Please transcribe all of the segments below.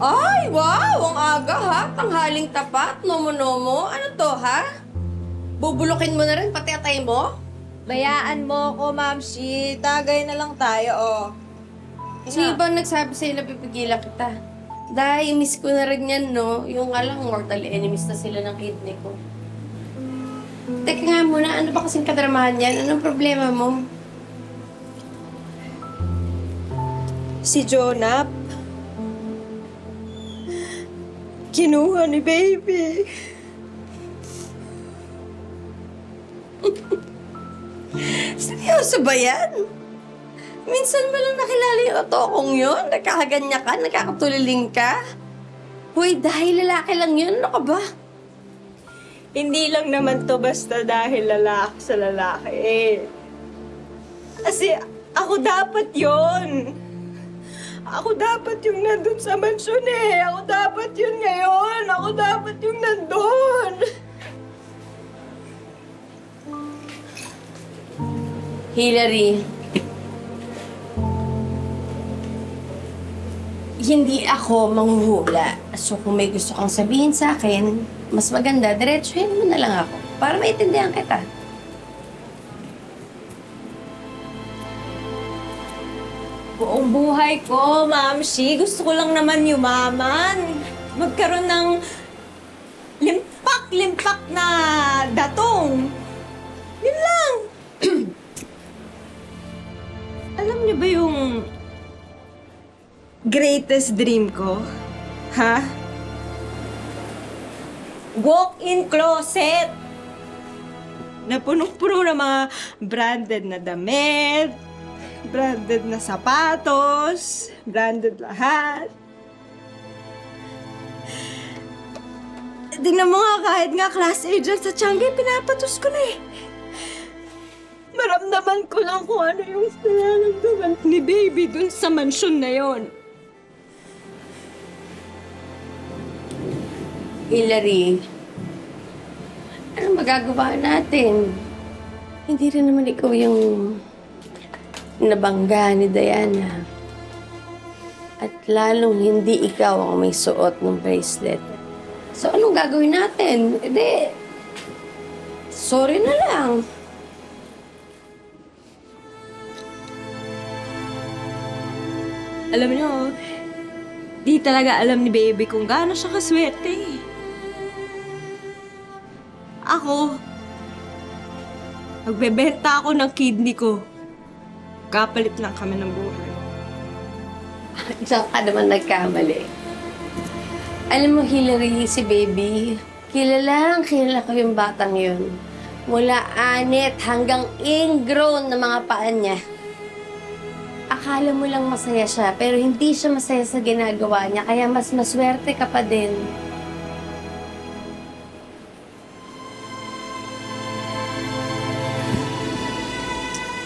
Ay, wow! Ang aga ha! Tanghaling tapat, nomo-nomo. Ano to ha? Bubulukin mo na rin pati atay mo? Bayaan mo ko, Ma'am Shi. Tagay na lang tayo, oh. Sino ba nagsabi sa'yo na pipigilan kita? Dahil miss ko na rin yan, no? Yung alang mortal enemies na sila ng kidney ko. Teka nga muna, ano ba kasing kadramahan yan? Anong problema mo? Si Jonap. Kinuha ni Baby. Seryoso ba yan? Minsan mo lang nakilala yung otokong yun? Nakakaganya ka? Nakakatuliling ka? Hoy, dahil lalaki lang yun, ano ka ba? Hindi lang naman to basta dahil lalaki sa lalaki eh. Kasi ako dapat yon. Ako dapat yung nandun sa mansyon eh. Ako dapat yun ngayon. Ako dapat yung nandun. Hillary, hindi ako manghuhula. So kung may gusto kang sabihin sa akin, mas maganda, diretsuhin mo na lang ako para maintindihan kita. Buong buhay ko, Ma'am Shi, gusto ko lang naman yumaman. Magkaroon ng limpak-limpak na datong. Yun lang. Alam niyo ba yung greatest dream ko? Ha? Walk-in closet. Na punong-puno ng mga branded na damit, branded na sapatos, branded lahat. Tingnan mo nga, kahit nga class agent sa Tiangge, pinapatos ko na eh. Maramdaman ko lang kung ano yung nararamdaman ni Baby dun sa mansyon na yon. Hillary, ano magagawa natin? Hindi rin naman ikaw yung nabangga ni Diana. At lalong hindi ikaw ang may suot ng bracelet. So, anong gagawin natin? Hindi, sorry na lang. Alam niyo, di talaga alam ni Baby kung gaano siya kaswerte. Ako, magbebenta ako ng kidney ko. Kapalit lang kami ng buhay. Diyan ka naman nagkamali. Alam mo, Hillary, si Baby, kilala ko yung batang yun. Mula anit hanggang ingrown na mga paan niya. Akala mo lang masaya siya, pero hindi siya masaya sa ginagawa niya, kaya mas maswerte ka pa din.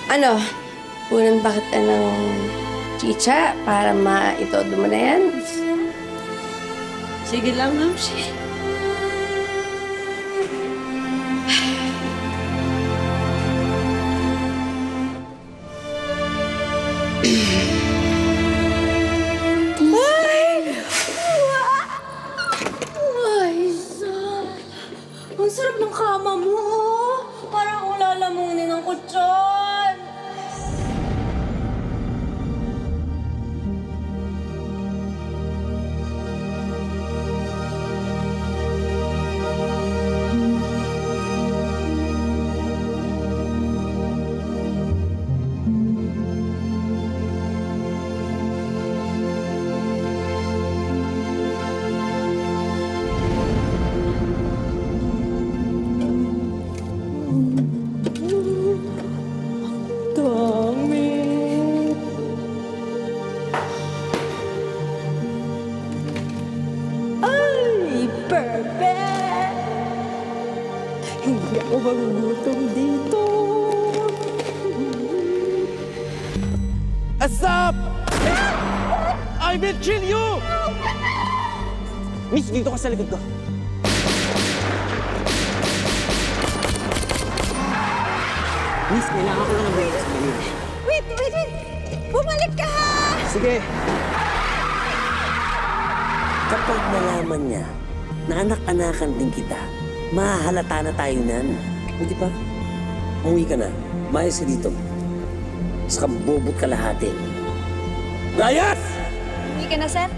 Ano? Kunan ba kita ng chicha para maitodo mo na yan? Sige lang, Ma'am Shi. Ang sarap ng kama mo, oh. Parang akong lalamunin ng kutsyon. Hindi ako magugutom dito. Stop! I will kill you! Miss, dito ka sa likod ko. Miss, kailangan ko lang ng buhay sa kanila. Wait! Bumalik ka! Sige. Kapag nalaman niya na anak-anakan din kita, mahahalata na tayo nan. Hindi ba? Umuwi ka na. Mayas ka dito. Sa kabubot kalahati. Layas! Hindi ka na, sir?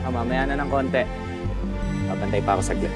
Mamaya na ng konti. Papantay pa ako saglit.